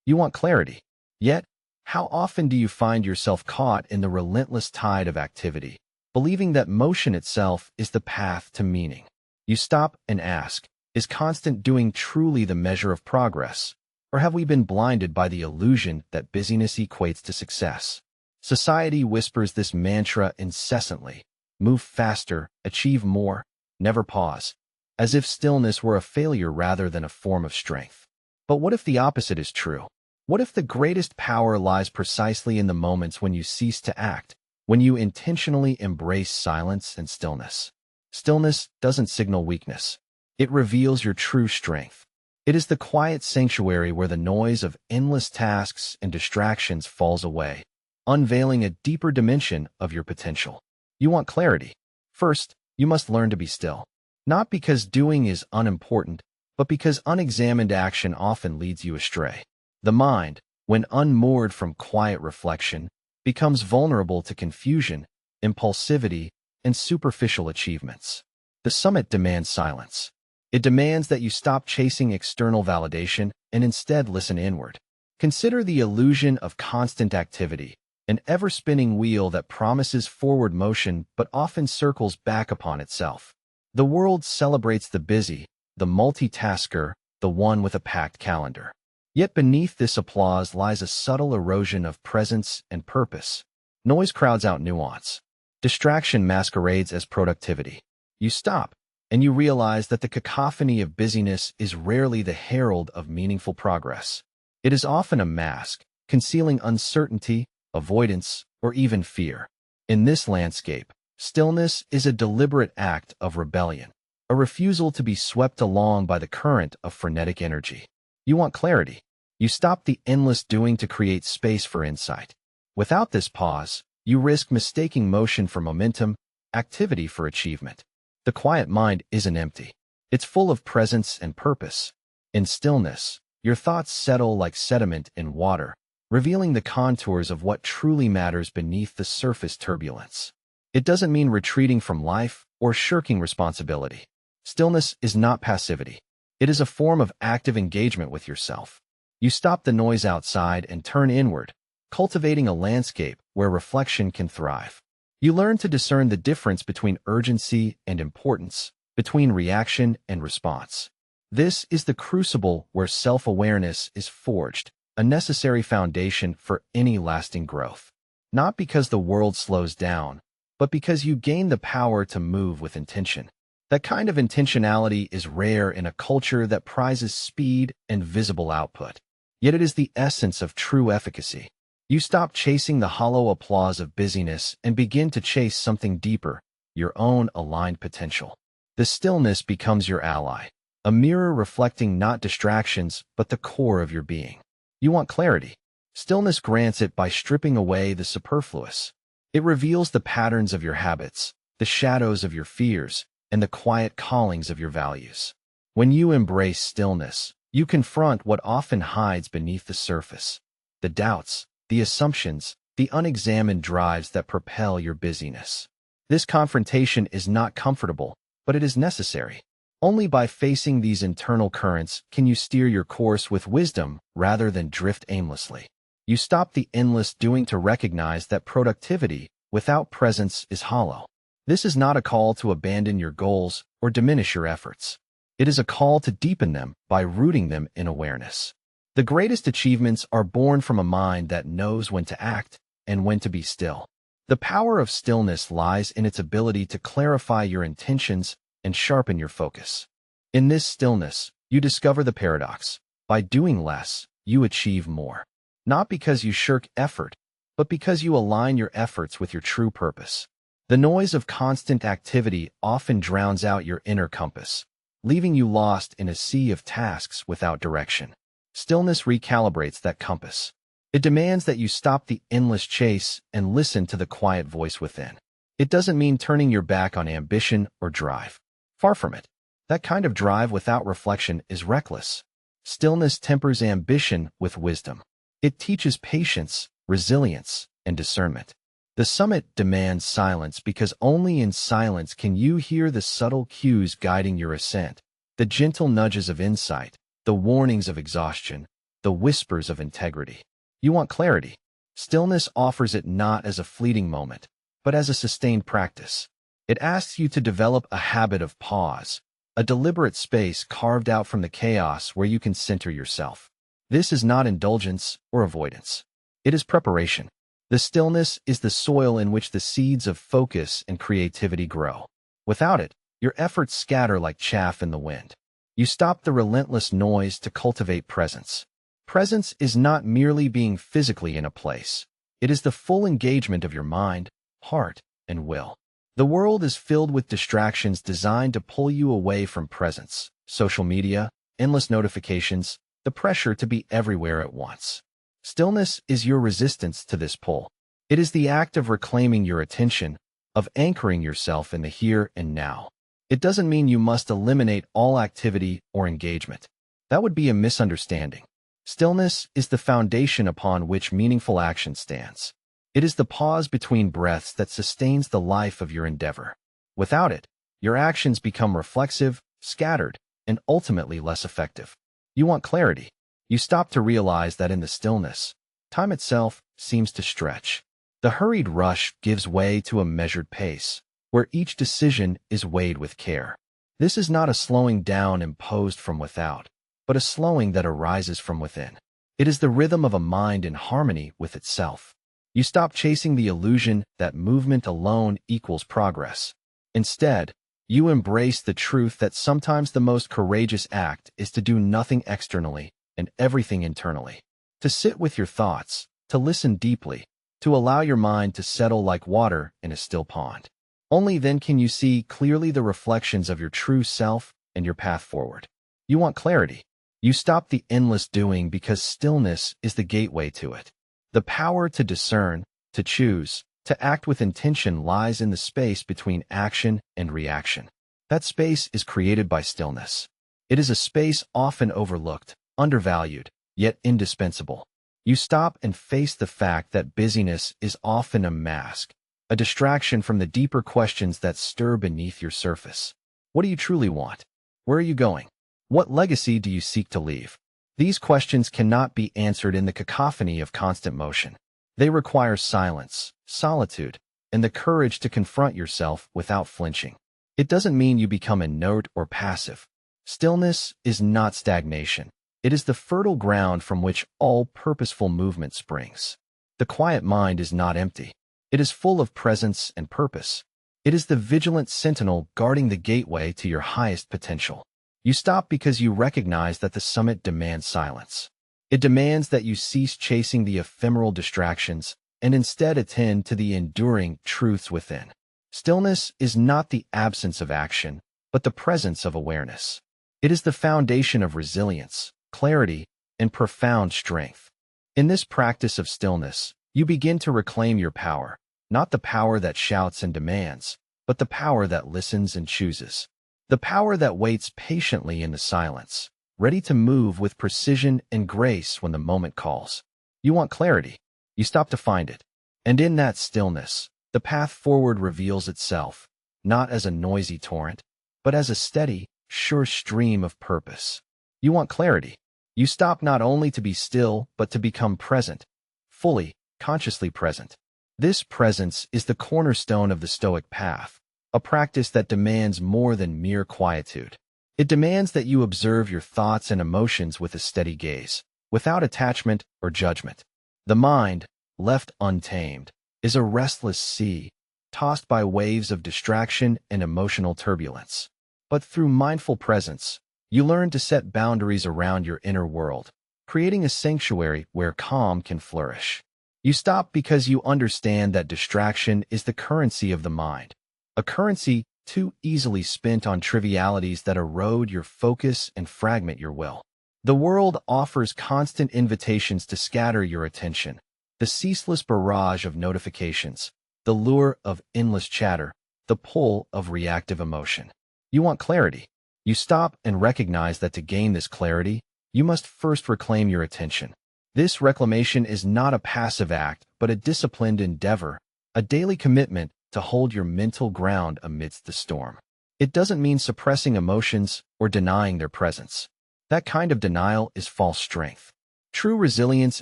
You want clarity. Yet, how often do you find yourself caught in the relentless tide of activity, believing that motion itself is the path to meaning? You stop and ask, is constant doing truly the measure of progress, or have we been blinded by the illusion that busyness equates to success? Society whispers this mantra incessantly: move faster, achieve more, never pause, as if stillness were a failure rather than a form of strength. But what if the opposite is true? What if the greatest power lies precisely in the moments when you cease to act, when you intentionally embrace silence and stillness? Stillness doesn't signal weakness. It reveals your true strength. It is the quiet sanctuary where the noise of endless tasks and distractions falls away, unveiling a deeper dimension of your potential. You want clarity. First, you must learn to be still. Not because doing is unimportant, but because unexamined action often leads you astray. The mind, when unmoored from quiet reflection, becomes vulnerable to confusion, impulsivity, and superficial achievements. The summit demands silence. It demands that you stop chasing external validation and instead listen inward. Consider the illusion of constant activity, an ever-spinning wheel that promises forward motion but often circles back upon itself. The world celebrates the busy, the multitasker, the one with a packed calendar. Yet beneath this applause lies a subtle erosion of presence and purpose. Noise crowds out nuance. Distraction masquerades as productivity. You stop, and you realize that the cacophony of busyness is rarely the herald of meaningful progress. It is often a mask, concealing uncertainty, avoidance, or even fear. In this landscape, stillness is a deliberate act of rebellion, a refusal to be swept along by the current of frenetic energy. You want clarity. You stop the endless doing to create space for insight. Without this pause, you risk mistaking motion for momentum, activity for achievement. The quiet mind isn't empty. It's full of presence and purpose. In stillness, your thoughts settle like sediment in water, revealing the contours of what truly matters beneath the surface turbulence. It doesn't mean retreating from life or shirking responsibility. Stillness is not passivity. It is a form of active engagement with yourself. You stop the noise outside and turn inward, cultivating a landscape where reflection can thrive. You learn to discern the difference between urgency and importance, between reaction and response. This is the crucible where self-awareness is forged, a necessary foundation for any lasting growth. Not because the world slows down, but because you gain the power to move with intention. That kind of intentionality is rare in a culture that prizes speed and visible output. Yet it is the essence of true efficacy. You stop chasing the hollow applause of busyness and begin to chase something deeper, your own aligned potential. The stillness becomes your ally, a mirror reflecting not distractions, but the core of your being. You want clarity. Stillness grants it by stripping away the superfluous. It reveals the patterns of your habits, the shadows of your fears, and the quiet callings of your values. When you embrace stillness, you confront what often hides beneath the surface: the doubts, the assumptions, the unexamined drives that propel your busyness. This confrontation is not comfortable, but it is necessary. Only by facing these internal currents can you steer your course with wisdom rather than drift aimlessly. You stop the endless doing to recognize that productivity without presence is hollow. This is not a call to abandon your goals or diminish your efforts. It is a call to deepen them by rooting them in awareness. The greatest achievements are born from a mind that knows when to act and when to be still. The power of stillness lies in its ability to clarify your intentions and sharpen your focus. In this stillness, you discover the paradox. By doing less, you achieve more. Not because you shirk effort, but because you align your efforts with your true purpose. The noise of constant activity often drowns out your inner compass, leaving you lost in a sea of tasks without direction. Stillness recalibrates that compass. It demands that you stop the endless chase and listen to the quiet voice within. It doesn't mean turning your back on ambition or drive. Far from it. That kind of drive without reflection is reckless. Stillness tempers ambition with wisdom. It teaches patience, resilience, and discernment. The summit demands silence because only in silence can you hear the subtle cues guiding your ascent, the gentle nudges of insight, the warnings of exhaustion, the whispers of integrity. You want clarity. Stillness offers it not as a fleeting moment, but as a sustained practice. It asks you to develop a habit of pause, a deliberate space carved out from the chaos where you can center yourself. This is not indulgence or avoidance. It is preparation. The stillness is the soil in which the seeds of focus and creativity grow. Without it, your efforts scatter like chaff in the wind. You stop the relentless noise to cultivate presence. Presence is not merely being physically in a place. It is the full engagement of your mind, heart, and will. The world is filled with distractions designed to pull you away from presence. Social media, endless notifications, the pressure to be everywhere at once. Stillness is your resistance to this pull. It is the act of reclaiming your attention, of anchoring yourself in the here and now. It doesn't mean you must eliminate all activity or engagement. That would be a misunderstanding. Stillness is the foundation upon which meaningful action stands. It is the pause between breaths that sustains the life of your endeavor. Without it, your actions become reflexive, scattered, and ultimately less effective. You want clarity. You stop to realize that in the stillness, time itself seems to stretch. The hurried rush gives way to a measured pace, where each decision is weighed with care. This is not a slowing down imposed from without, but a slowing that arises from within. It is the rhythm of a mind in harmony with itself. You stop chasing the illusion that movement alone equals progress. Instead, you embrace the truth that sometimes the most courageous act is to do nothing externally and everything internally. To sit with your thoughts, to listen deeply, to allow your mind to settle like water in a still pond. Only then can you see clearly the reflections of your true self and your path forward. You want clarity. You stop the endless doing because stillness is the gateway to it. The power to discern, to choose, to act with intention lies in the space between action and reaction. That space is created by stillness. It is a space often overlooked, undervalued, yet indispensable. You stop and face the fact that busyness is often a mask, a distraction from the deeper questions that stir beneath your surface. What do you truly want? Where are you going? What legacy do you seek to leave? These questions cannot be answered in the cacophony of constant motion. They require silence, solitude, and the courage to confront yourself without flinching. It doesn't mean you become inert or passive. Stillness is not stagnation. It is the fertile ground from which all purposeful movement springs. The quiet mind is not empty. It is full of presence and purpose. It is the vigilant sentinel guarding the gateway to your highest potential. You stop because you recognize that the summit demands silence. It demands that you cease chasing the ephemeral distractions and instead attend to the enduring truths within. Stillness is not the absence of action, but the presence of awareness. It is the foundation of resilience, clarity, and profound strength. In this practice of stillness, you begin to reclaim your power, not the power that shouts and demands, but the power that listens and chooses. The power that waits patiently in the silence, ready to move with precision and grace when the moment calls. You want clarity. You stop to find it. And in that stillness, the path forward reveals itself, not as a noisy torrent, but as a steady, sure stream of purpose. You want clarity. You stop not only to be still, but to become present, fully, consciously present. This presence is the cornerstone of the Stoic path, a practice that demands more than mere quietude. It demands that you observe your thoughts and emotions with a steady gaze, without attachment or judgment. The mind, left untamed, is a restless sea, tossed by waves of distraction and emotional turbulence. But through mindful presence, you learn to set boundaries around your inner world, creating a sanctuary where calm can flourish. You stop because you understand that distraction is the currency of the mind, a currency too easily spent on trivialities that erode your focus and fragment your will. The world offers constant invitations to scatter your attention, the ceaseless barrage of notifications, the lure of endless chatter, the pull of reactive emotion. You want clarity. You stop and recognize that to gain this clarity, you must first reclaim your attention. This reclamation is not a passive act, but a disciplined endeavor, a daily commitment to hold your mental ground amidst the storm. It doesn't mean suppressing emotions or denying their presence. That kind of denial is false strength. True resilience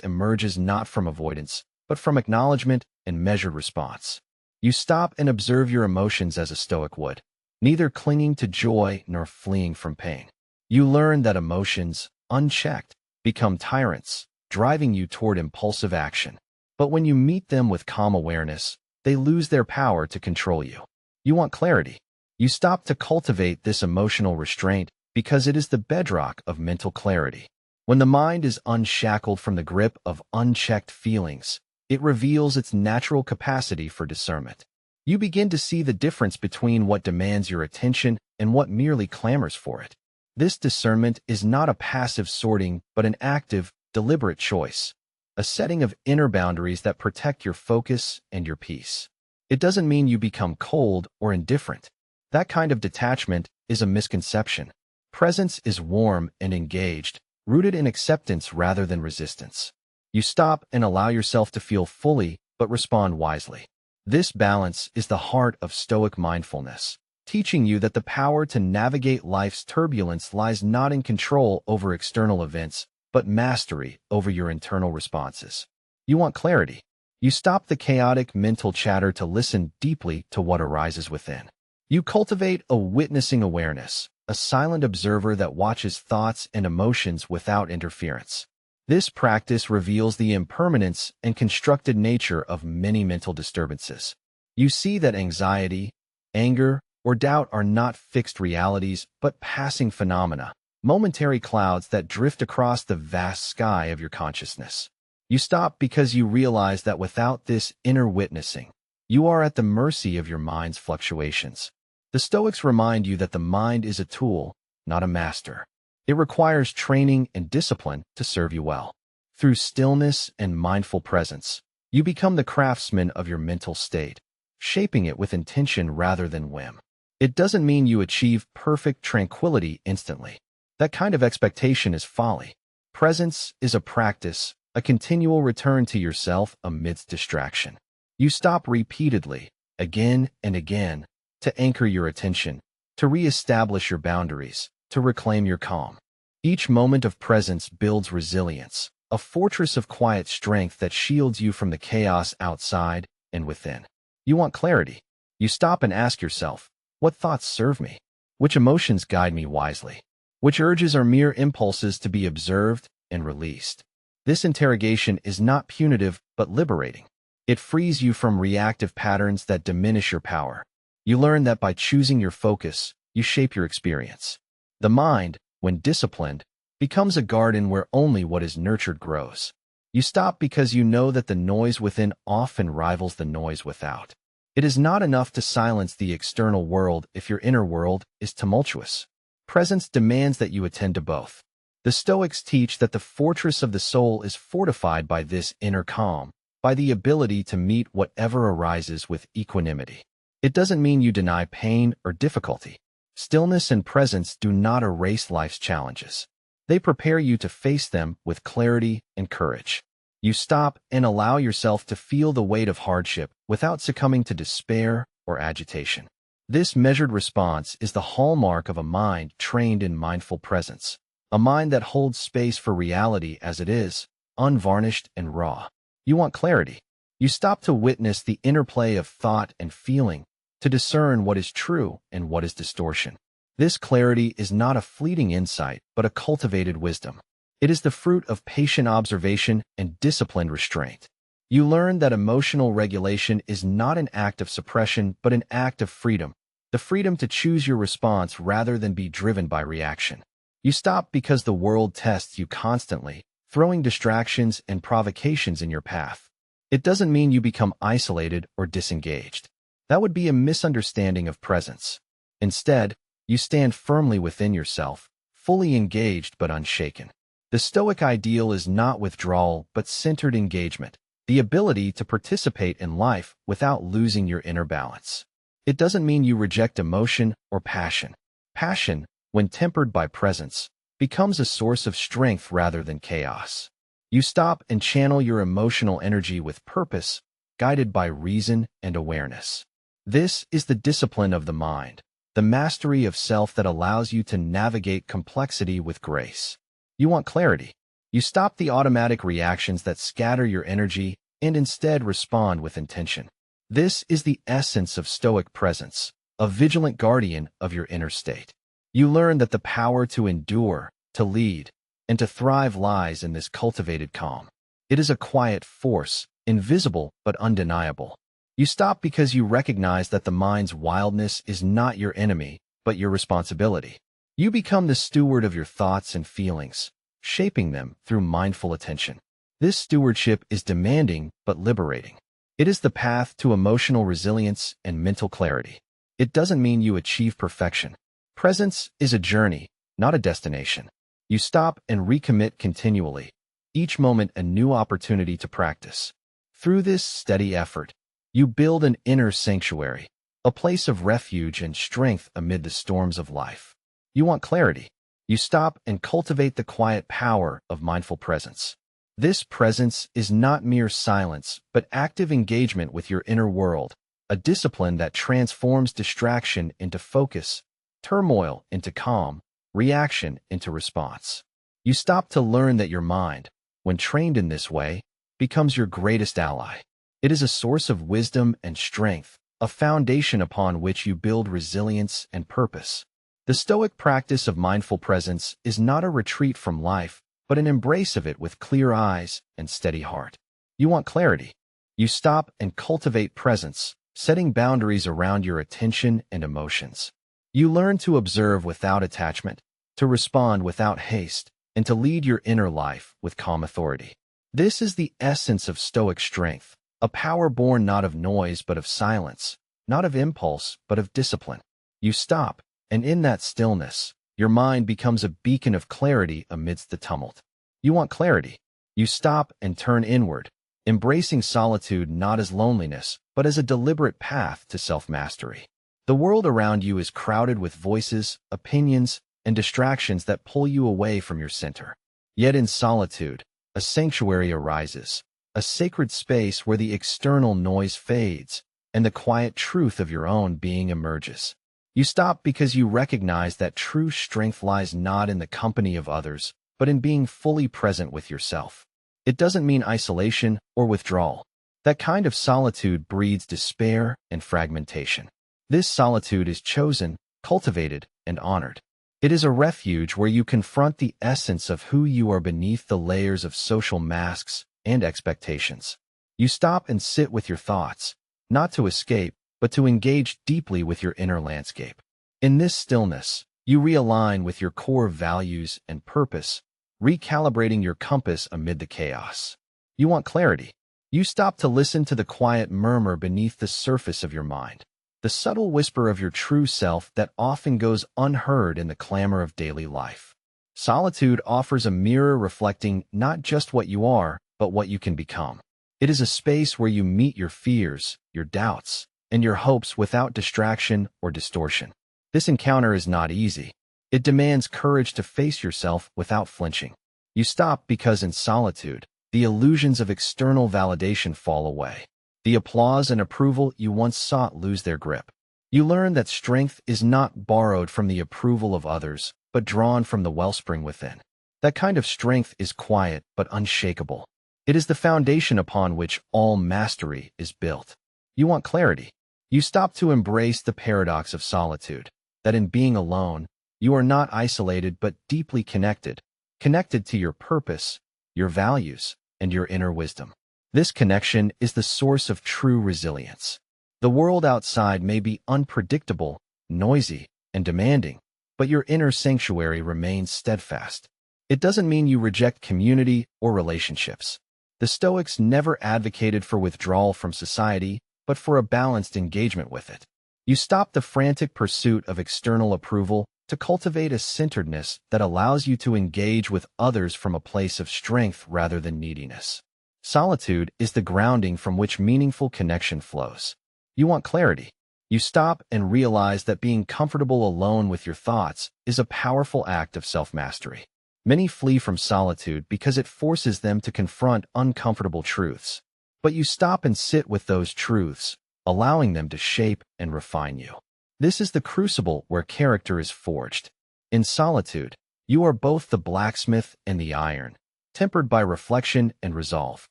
emerges not from avoidance, but from acknowledgement and measured response. You stop and observe your emotions as a Stoic would, neither clinging to joy nor fleeing from pain. You learn that emotions, unchecked, become tyrants, driving you toward impulsive action. But when you meet them with calm awareness, they lose their power to control you. You want clarity. You stop to cultivate this emotional restraint because it is the bedrock of mental clarity. When the mind is unshackled from the grip of unchecked feelings, it reveals its natural capacity for discernment. You begin to see the difference between what demands your attention and what merely clamors for it. This discernment is not a passive sorting, but an active, deliberate choice, a setting of inner boundaries that protect your focus and your peace. It doesn't mean you become cold or indifferent. That kind of detachment is a misconception. Presence is warm and engaged, rooted in acceptance rather than resistance. You stop and allow yourself to feel fully, but respond wisely. This balance is the heart of Stoic mindfulness, teaching you that the power to navigate life's turbulence lies not in control over external events, but mastery over your internal responses. You want clarity. You stop the chaotic mental chatter to listen deeply to what arises within. You cultivate a witnessing awareness, a silent observer that watches thoughts and emotions without interference. This practice reveals the impermanence and constructed nature of many mental disturbances. You see that anxiety, anger, or doubt are not fixed realities, but passing phenomena, momentary clouds that drift across the vast sky of your consciousness. You stop because you realize that without this inner witnessing, you are at the mercy of your mind's fluctuations. The Stoics remind you that the mind is a tool, not a master. It requires training and discipline to serve you well. Through stillness and mindful presence, you become the craftsman of your mental state, shaping it with intention rather than whim. It doesn't mean you achieve perfect tranquility instantly. That kind of expectation is folly. Presence is a practice, a continual return to yourself amidst distraction. You stop repeatedly, again and again, to anchor your attention, to re-establish your boundaries, to reclaim your calm. Each moment of presence builds resilience, a fortress of quiet strength that shields you from the chaos outside and within. You want clarity. You stop and ask yourself, what thoughts serve me? Which emotions guide me wisely? Which urges are mere impulses to be observed and released? This interrogation is not punitive but liberating. It frees you from reactive patterns that diminish your power. You learn that by choosing your focus, you shape your experience. The mind, when disciplined, becomes a garden where only what is nurtured grows. You stop because you know that the noise within often rivals the noise without. It is not enough to silence the external world if your inner world is tumultuous. Presence demands that you attend to both. The Stoics teach that the fortress of the soul is fortified by this inner calm, by the ability to meet whatever arises with equanimity. It doesn't mean you deny pain or difficulty. Stillness and presence do not erase life's challenges. They prepare you to face them with clarity and courage. You stop and allow yourself to feel the weight of hardship without succumbing to despair or agitation. This measured response is the hallmark of a mind trained in mindful presence, a mind that holds space for reality as it is, unvarnished and raw. You want clarity. You stop to witness the interplay of thought and feeling, to discern what is true and what is distortion. This clarity is not a fleeting insight, but a cultivated wisdom. It is the fruit of patient observation and disciplined restraint. You learn that emotional regulation is not an act of suppression, but an act of freedom, the freedom to choose your response rather than be driven by reaction. You stop because the world tests you constantly, throwing distractions and provocations in your path. It doesn't mean you become isolated or disengaged. That would be a misunderstanding of presence. Instead, you stand firmly within yourself, fully engaged but unshaken. The Stoic ideal is not withdrawal but centered engagement, the ability to participate in life without losing your inner balance. It doesn't mean you reject emotion or passion. Passion, when tempered by presence, becomes a source of strength rather than chaos. You stop and channel your emotional energy with purpose, guided by reason and awareness. This is the discipline of the mind, the mastery of self that allows you to navigate complexity with grace. You want clarity. You stop the automatic reactions that scatter your energy and instead respond with intention. This is the essence of Stoic presence, a vigilant guardian of your inner state. You learn that the power to endure, to lead, and to thrive lies in this cultivated calm. It is a quiet force, invisible but undeniable. You stop because you recognize that the mind's wildness is not your enemy, but your responsibility. You become the steward of your thoughts and feelings, shaping them through mindful attention. This stewardship is demanding but liberating. It is the path to emotional resilience and mental clarity. It doesn't mean you achieve perfection. Presence is a journey, not a destination. You stop and recommit continually, each moment a new opportunity to practice. Through this steady effort, you build an inner sanctuary, a place of refuge and strength amid the storms of life. You want clarity. You stop and cultivate the quiet power of mindful presence. This presence is not mere silence, but active engagement with your inner world, a discipline that transforms distraction into focus, turmoil into calm, reaction into response. You stop to learn that your mind, when trained in this way, becomes your greatest ally. It is a source of wisdom and strength, a foundation upon which you build resilience and purpose. The Stoic practice of mindful presence is not a retreat from life, but an embrace of it with clear eyes and steady heart. You want clarity. You stop and cultivate presence, setting boundaries around your attention and emotions. You learn to observe without attachment, to respond without haste, and to lead your inner life with calm authority. This is the essence of Stoic strength, a power born not of noise but of silence, not of impulse but of discipline. You stop, and in that stillness, your mind becomes a beacon of clarity amidst the tumult. You want clarity. You stop and turn inward, embracing solitude not as loneliness, but as a deliberate path to self-mastery. The world around you is crowded with voices, opinions, and distractions that pull you away from your center. Yet in solitude, a sanctuary arises, a sacred space where the external noise fades, and the quiet truth of your own being emerges. You stop because you recognize that true strength lies not in the company of others, but in being fully present with yourself. It doesn't mean isolation or withdrawal. That kind of solitude breeds despair and fragmentation. This solitude is chosen, cultivated, and honored. It is a refuge where you confront the essence of who you are beneath the layers of social masks and expectations. You stop and sit with your thoughts, not to escape, but to engage deeply with your inner landscape. In this stillness, you realign with your core values and purpose, recalibrating your compass amid the chaos. You want clarity. You stop to listen to the quiet murmur beneath the surface of your mind, the subtle whisper of your true self that often goes unheard in the clamor of daily life. Solitude offers a mirror reflecting not just what you are, but what you can become. It is a space where you meet your fears, your doubts, and your hopes without distraction or distortion. This encounter is not easy. It demands courage to face yourself without flinching. You stop because in solitude, the illusions of external validation fall away. The applause and approval you once sought lose their grip. You learn that strength is not borrowed from the approval of others, but drawn from the wellspring within. That kind of strength is quiet but unshakable. It is the foundation upon which all mastery is built. You want clarity. You stop to embrace the paradox of solitude, that in being alone, you are not isolated but deeply connected, connected to your purpose, your values, and your inner wisdom. This connection is the source of true resilience. The world outside may be unpredictable, noisy, and demanding, but your inner sanctuary remains steadfast. It doesn't mean you reject community or relationships. The Stoics never advocated for withdrawal from society, but for a balanced engagement with it. You stop the frantic pursuit of external approval to cultivate a centeredness that allows you to engage with others from a place of strength rather than neediness. Solitude is the grounding from which meaningful connection flows. You want clarity. You stop and realize that being comfortable alone with your thoughts is a powerful act of self-mastery. Many flee from solitude because it forces them to confront uncomfortable truths. But you stop and sit with those truths, allowing them to shape and refine you. This is the crucible where character is forged. In solitude, you are both the blacksmith and the iron, tempered by reflection and resolve.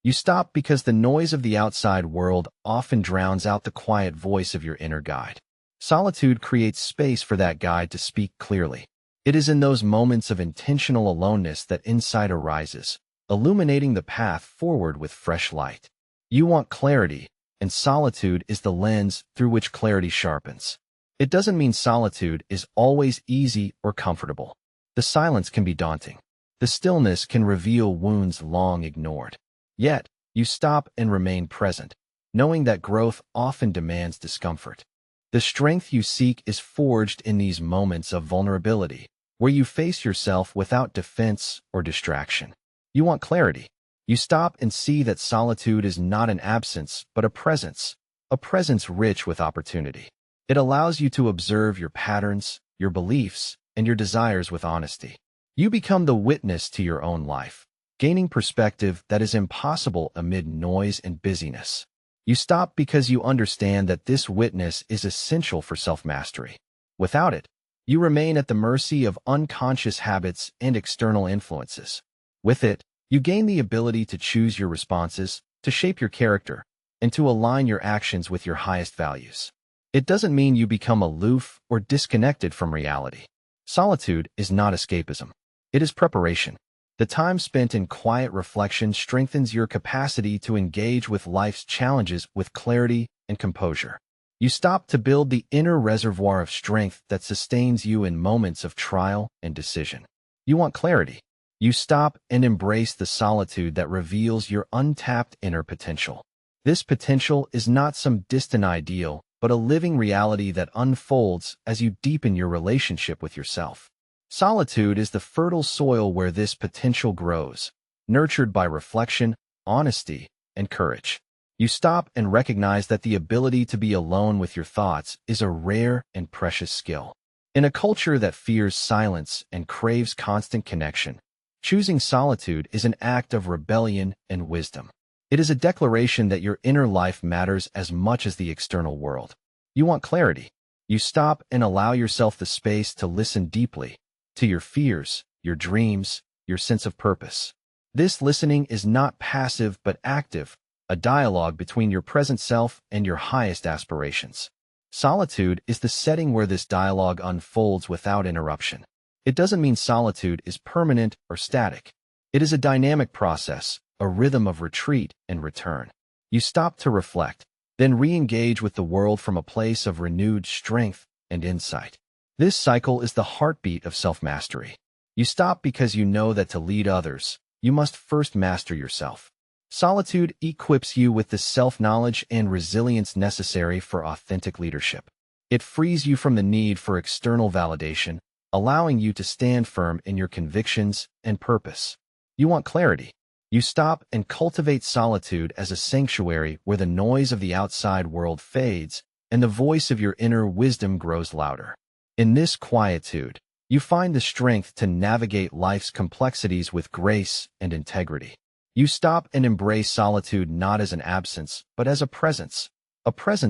You stop because the noise of the outside world often drowns out the quiet voice of your inner guide. Solitude creates space for that guide to speak clearly. It is in those moments of intentional aloneness that insight arises, illuminating the path forward with fresh light. You want clarity, and solitude is the lens through which clarity sharpens. It doesn't mean solitude is always easy or comfortable. The silence can be daunting. The stillness can reveal wounds long ignored. Yet, you stop and remain present, knowing that growth often demands discomfort. The strength you seek is forged in these moments of vulnerability, where you face yourself without defense or distraction. You want clarity. You stop and see that solitude is not an absence, but a presence rich with opportunity. It allows you to observe your patterns, your beliefs, and your desires with honesty. You become the witness to your own life, gaining perspective that is impossible amid noise and busyness. You stop because you understand that this witness is essential for self-mastery. Without it, you remain at the mercy of unconscious habits and external influences. With it, you gain the ability to choose your responses, to shape your character, and to align your actions with your highest values. It doesn't mean you become aloof or disconnected from reality. Solitude is not escapism. It is preparation. The time spent in quiet reflection strengthens your capacity to engage with life's challenges with clarity and composure. You stop to build the inner reservoir of strength that sustains you in moments of trial and decision. You want clarity. You stop and embrace the solitude that reveals your untapped inner potential. This potential is not some distant ideal, but a living reality that unfolds as you deepen your relationship with yourself. Solitude is the fertile soil where this potential grows, nurtured by reflection, honesty, and courage. You stop and recognize that the ability to be alone with your thoughts is a rare and precious skill. In a culture that fears silence and craves constant connection, choosing solitude is an act of rebellion and wisdom. It is a declaration that your inner life matters as much as the external world. You want clarity. You stop and allow yourself the space to listen deeply to your fears, your dreams, your sense of purpose. This listening is not passive but active, a dialogue between your present self and your highest aspirations. Solitude is the setting where this dialogue unfolds without interruption. It doesn't mean solitude is permanent or static. It is a dynamic process, a rhythm of retreat and return. You stop to reflect, then re-engage with the world from a place of renewed strength and insight. This cycle is the heartbeat of self-mastery. You stop because you know that to lead others, you must first master yourself. Solitude equips you with the self-knowledge and resilience necessary for authentic leadership. It frees you from the need for external validation, allowing you to stand firm in your convictions and purpose. You want clarity. You stop and cultivate solitude as a sanctuary where the noise of the outside world fades and the voice of your inner wisdom grows louder. In this quietude, you find the strength to navigate life's complexities with grace and integrity. You stop and embrace solitude not as an absence, but as a presence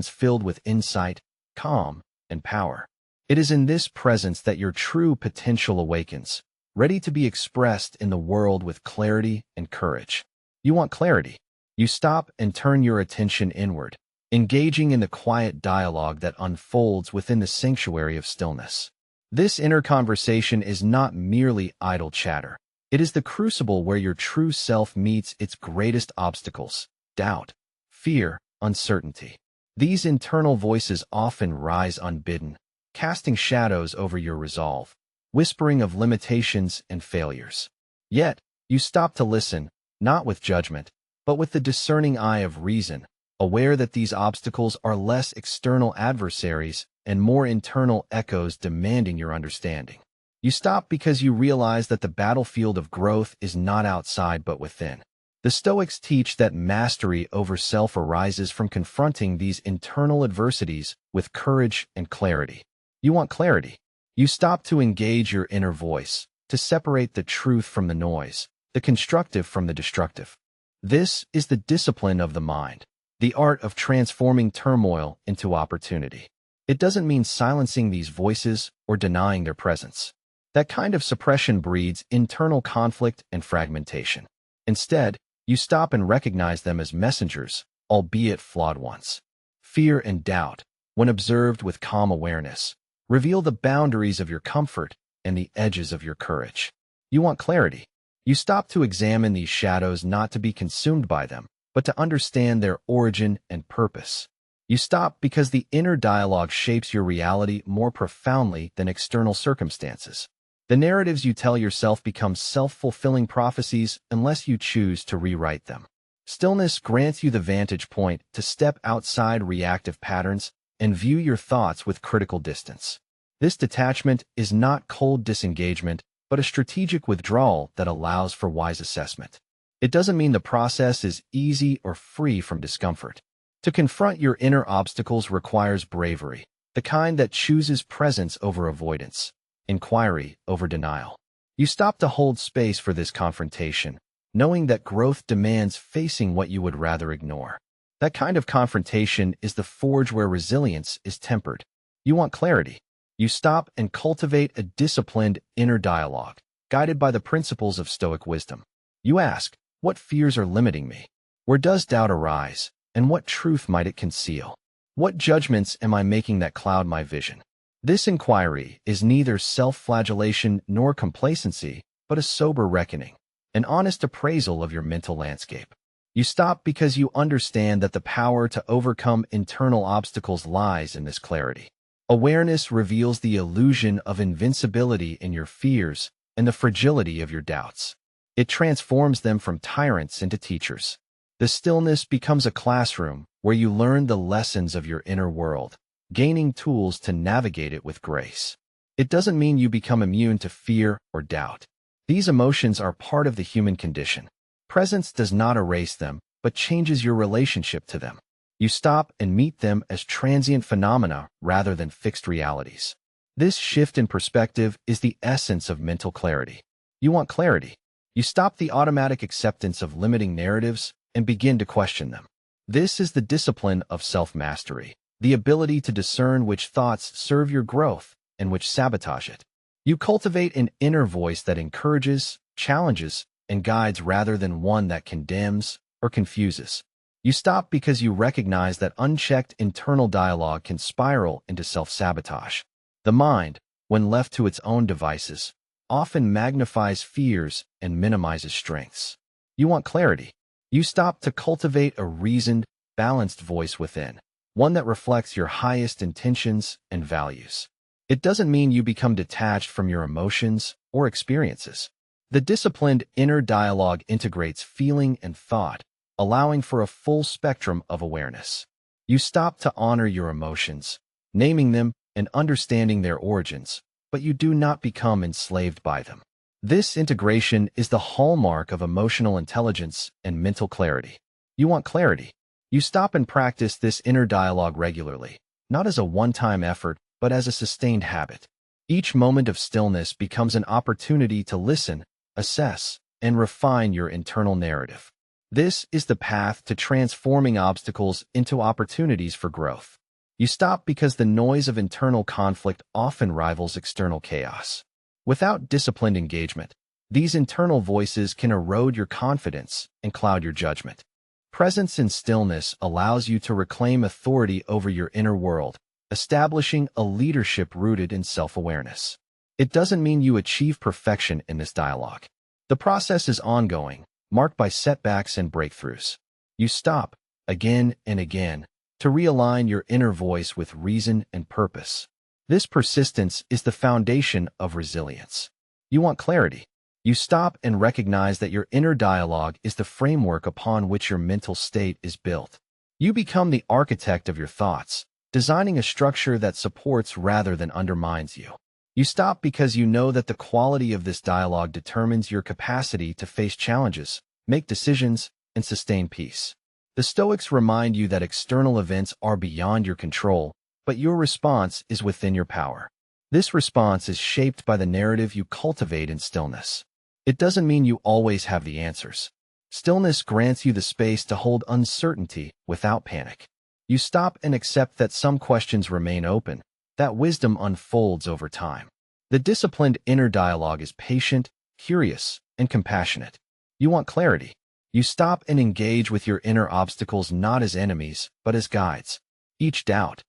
filled with insight, calm, and power. It is in this presence that your true potential awakens, ready to be expressed in the world with clarity and courage. You want clarity. You stop and turn your attention inward, engaging in the quiet dialogue that unfolds within the sanctuary of stillness. This inner conversation is not merely idle chatter. It is the crucible where your true self meets its greatest obstacles: doubt, fear, uncertainty. These internal voices often rise unbidden, casting shadows over your resolve, whispering of limitations and failures. Yet, you stop to listen, not with judgment, but with the discerning eye of reason, aware that these obstacles are less external adversaries and more internal echoes demanding your understanding. You stop because you realize that the battlefield of growth is not outside but within. The Stoics teach that mastery over self arises from confronting these internal adversities with courage and clarity. You want clarity. You stop to engage your inner voice, to separate the truth from the noise, the constructive from the destructive. This is the discipline of the mind, the art of transforming turmoil into opportunity. It doesn't mean silencing these voices or denying their presence. That kind of suppression breeds internal conflict and fragmentation. Instead, you stop and recognize them as messengers, albeit flawed ones. Fear and doubt, when observed with calm awareness, reveal the boundaries of your comfort and the edges of your courage. You want clarity. You stop to examine these shadows not to be consumed by them, but to understand their origin and purpose. You stop because the inner dialogue shapes your reality more profoundly than external circumstances. The narratives you tell yourself become self-fulfilling prophecies unless you choose to rewrite them. Stillness grants you the vantage point to step outside reactive patterns and view your thoughts with critical distance. This detachment is not cold disengagement, but a strategic withdrawal that allows for wise assessment. It doesn't mean the process is easy or free from discomfort. To confront your inner obstacles requires bravery, the kind that chooses presence over avoidance, inquiry over denial. You stop to hold space for this confrontation, knowing that growth demands facing what you would rather ignore. That kind of confrontation is the forge where resilience is tempered. You want clarity. You stop and cultivate a disciplined inner dialogue, guided by the principles of Stoic wisdom. You ask, what fears are limiting me? Where does doubt arise? And what truth might it conceal? What judgments am I making that cloud my vision? This inquiry is neither self-flagellation nor complacency, but a sober reckoning, an honest appraisal of your mental landscape. You stop because you understand that the power to overcome internal obstacles lies in this clarity. Awareness reveals the illusion of invincibility in your fears and the fragility of your doubts. It transforms them from tyrants into teachers. The stillness becomes a classroom where you learn the lessons of your inner world, gaining tools to navigate it with grace. It doesn't mean you become immune to fear or doubt. These emotions are part of the human condition. Presence does not erase them, but changes your relationship to them. You stop and meet them as transient phenomena rather than fixed realities. This shift in perspective is the essence of mental clarity. You want clarity. You stop the automatic acceptance of limiting narratives and begin to question them. This is the discipline of self-mastery, the ability to discern which thoughts serve your growth and which sabotage it. You cultivate an inner voice that encourages, challenges, and guides rather than one that condemns or confuses. You stop because you recognize that unchecked internal dialogue can spiral into self-sabotage. The mind, when left to its own devices, often magnifies fears and minimizes strengths. You want clarity. You stop to cultivate a reasoned, balanced voice within, one that reflects your highest intentions and values. It doesn't mean you become detached from your emotions or experiences. The disciplined inner dialogue integrates feeling and thought, allowing for a full spectrum of awareness. You stop to honor your emotions, naming them and understanding their origins, but you do not become enslaved by them. This integration is the hallmark of emotional intelligence and mental clarity. You want clarity. You stop and practice this inner dialogue regularly, not as a one-time effort, but as a sustained habit. Each moment of stillness becomes an opportunity to listen, assess, and refine your internal narrative. This is the path to transforming obstacles into opportunities for growth. You stop because the noise of internal conflict often rivals external chaos. Without disciplined engagement, these internal voices can erode your confidence and cloud your judgment. Presence in stillness allows you to reclaim authority over your inner world, establishing a leadership rooted in self-awareness. It doesn't mean you achieve perfection in this dialogue. The process is ongoing, marked by setbacks and breakthroughs. You stop, again and again, to realign your inner voice with reason and purpose. This persistence is the foundation of resilience. You want clarity. You stop and recognize that your inner dialogue is the framework upon which your mental state is built. You become the architect of your thoughts, designing a structure that supports rather than undermines you. You stop because you know that the quality of this dialogue determines your capacity to face challenges, make decisions, and sustain peace. The Stoics remind you that external events are beyond your control, but your response is within your power. This response is shaped by the narrative you cultivate in stillness. It doesn't mean you always have the answers. Stillness grants you the space to hold uncertainty without panic. You stop and accept that some questions remain open, that wisdom unfolds over time. The disciplined inner dialogue is patient, curious, and compassionate. You want clarity. You stop and engage with your inner obstacles not as enemies, but as guides. Each doubt,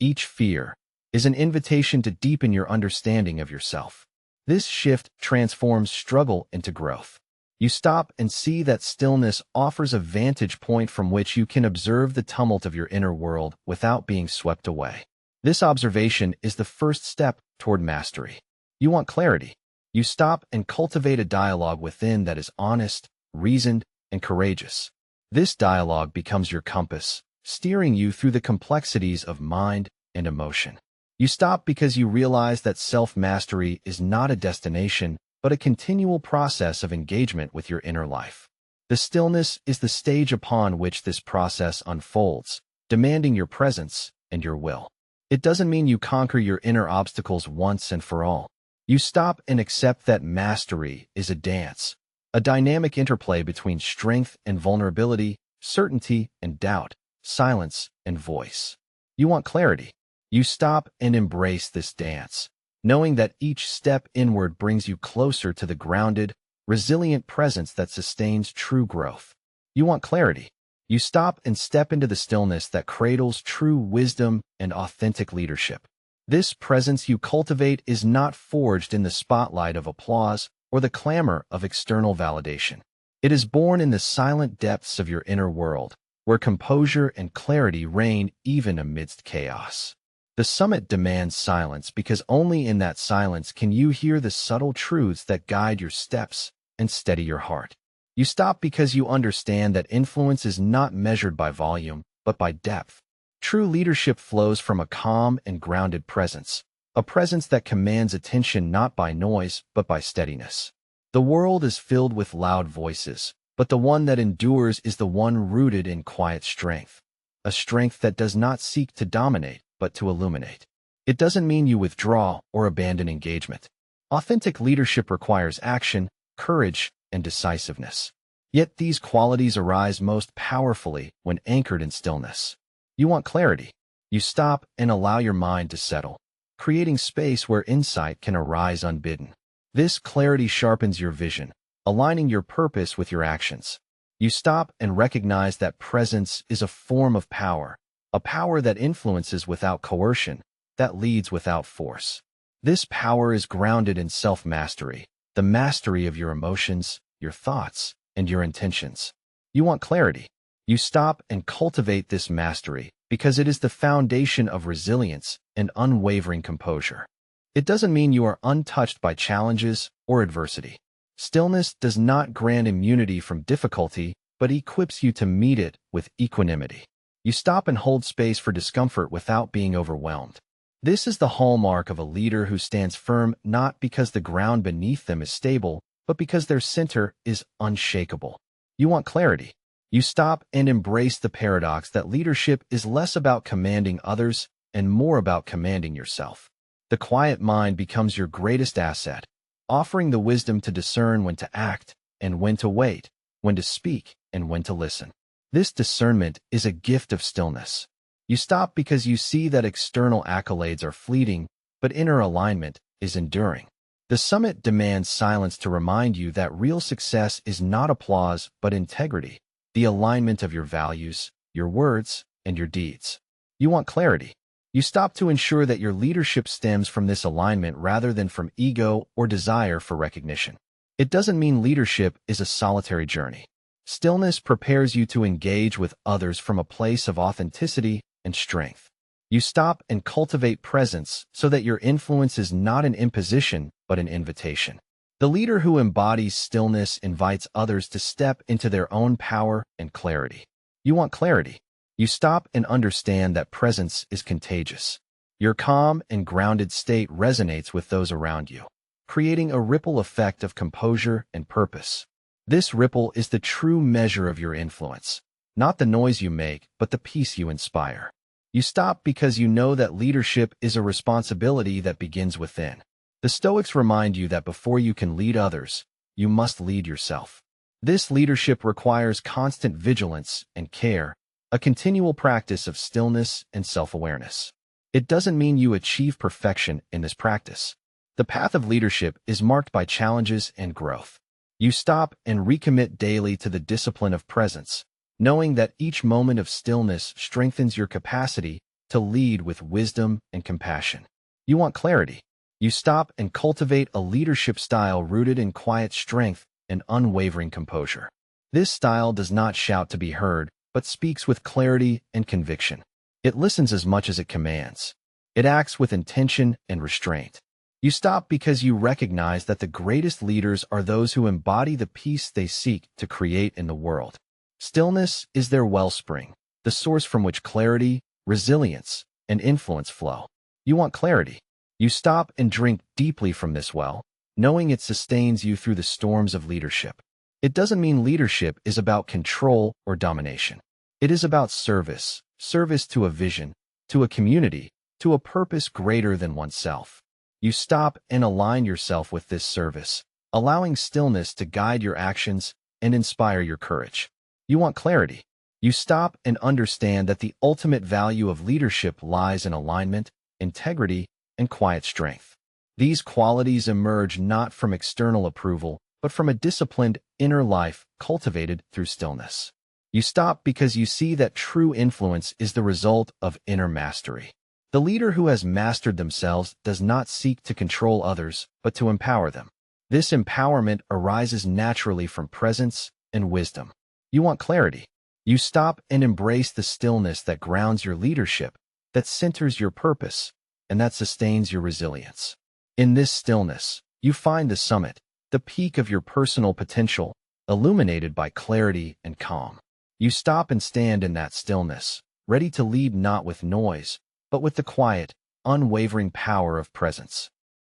each fear, is an invitation to deepen your understanding of yourself. This shift transforms struggle into growth. You stop and see that stillness offers a vantage point from which you can observe the tumult of your inner world without being swept away. This observation is the first step toward mastery. You want clarity. You stop and cultivate a dialogue within that is honest, reasoned, and courageous. This dialogue becomes your compass, steering you through the complexities of mind and emotion. You stop because you realize that self-mastery is not a destination, but a continual process of engagement with your inner life. The stillness is the stage upon which this process unfolds, demanding your presence and your will. It doesn't mean you conquer your inner obstacles once and for all. You stop and accept that mastery is a dance, a dynamic interplay between strength and vulnerability, certainty and doubt, silence and voice. You want clarity. You stop and embrace this dance, knowing that each step inward brings you closer to the grounded, resilient presence that sustains true growth. You want clarity. You stop and step into the stillness that cradles true wisdom and authentic leadership. This presence you cultivate is not forged in the spotlight of applause or the clamor of external validation. It is born in the silent depths of your inner world, where composure and clarity reign even amidst chaos. The summit demands silence because only in that silence can you hear the subtle truths that guide your steps and steady your heart. You stop because you understand that influence is not measured by volume, but by depth. True leadership flows from a calm and grounded presence, a presence that commands attention not by noise, but by steadiness. The world is filled with loud voices, but the one that endures is the one rooted in quiet strength, a strength that does not seek to dominate, but to illuminate. It doesn't mean you withdraw or abandon engagement. Authentic leadership requires action, courage, and decisiveness. Yet these qualities arise most powerfully when anchored in stillness. You want clarity. You stop and allow your mind to settle, creating space where insight can arise unbidden. This clarity sharpens your vision, aligning your purpose with your actions. You stop and recognize that presence is a form of power, a power that influences without coercion, that leads without force. This power is grounded in self-mastery, the mastery of your emotions, your thoughts, and your intentions. You want clarity. You stop and cultivate this mastery because it is the foundation of resilience and unwavering composure. It doesn't mean you are untouched by challenges or adversity. Stillness does not grant immunity from difficulty, but equips you to meet it with equanimity. You stop and hold space for discomfort without being overwhelmed. This is the hallmark of a leader who stands firm not because the ground beneath them is stable, but because their center is unshakable. You want clarity. You stop and embrace the paradox that leadership is less about commanding others and more about commanding yourself. The quiet mind becomes your greatest asset, offering the wisdom to discern when to act and when to wait, when to speak and when to listen. This discernment is a gift of stillness. You stop because you see that external accolades are fleeting, but inner alignment is enduring. The summit demands silence to remind you that real success is not applause, but integrity, the alignment of your values, your words, and your deeds. You want clarity. You stop to ensure that your leadership stems from this alignment rather than from ego or desire for recognition. It doesn't mean leadership is a solitary journey. Stillness prepares you to engage with others from a place of authenticity and strength. You stop and cultivate presence so that your influence is not an imposition, but an invitation. The leader who embodies stillness invites others to step into their own power and clarity. You want clarity. You stop and understand that presence is contagious. Your calm and grounded state resonates with those around you, creating a ripple effect of composure and purpose. This ripple is the true measure of your influence, not the noise you make, but the peace you inspire. You stop because you know that leadership is a responsibility that begins within. The Stoics remind you that before you can lead others, you must lead yourself. This leadership requires constant vigilance and care, a continual practice of stillness and self-awareness. It doesn't mean you achieve perfection in this practice. The path of leadership is marked by challenges and growth. You stop and recommit daily to the discipline of presence, knowing that each moment of stillness strengthens your capacity to lead with wisdom and compassion. You want clarity. You stop and cultivate a leadership style rooted in quiet strength and unwavering composure. This style does not shout to be heard, but speaks with clarity and conviction. It listens as much as it commands. It acts with intention and restraint. You stop because you recognize that the greatest leaders are those who embody the peace they seek to create in the world. Stillness is their wellspring, the source from which clarity, resilience, and influence flow. You want clarity. You stop and drink deeply from this well, knowing it sustains you through the storms of leadership. It doesn't mean leadership is about control or domination. It is about service, service to a vision, to a community, to a purpose greater than oneself. You stop and align yourself with this service, allowing stillness to guide your actions and inspire your courage. You want clarity. You stop and understand that the ultimate value of leadership lies in alignment, integrity, and quiet strength. These qualities emerge not from external approval, but from a disciplined inner life cultivated through stillness. You stop because you see that true influence is the result of inner mastery. The leader who has mastered themselves does not seek to control others, but to empower them. This empowerment arises naturally from presence and wisdom. You want clarity. You stop and embrace the stillness that grounds your leadership, that centers your purpose, and that sustains your resilience. In this stillness, you find the summit, the peak of your personal potential, illuminated by clarity and calm. You stop and stand in that stillness, ready to lead not with noise, but with the quiet, unwavering power of presence.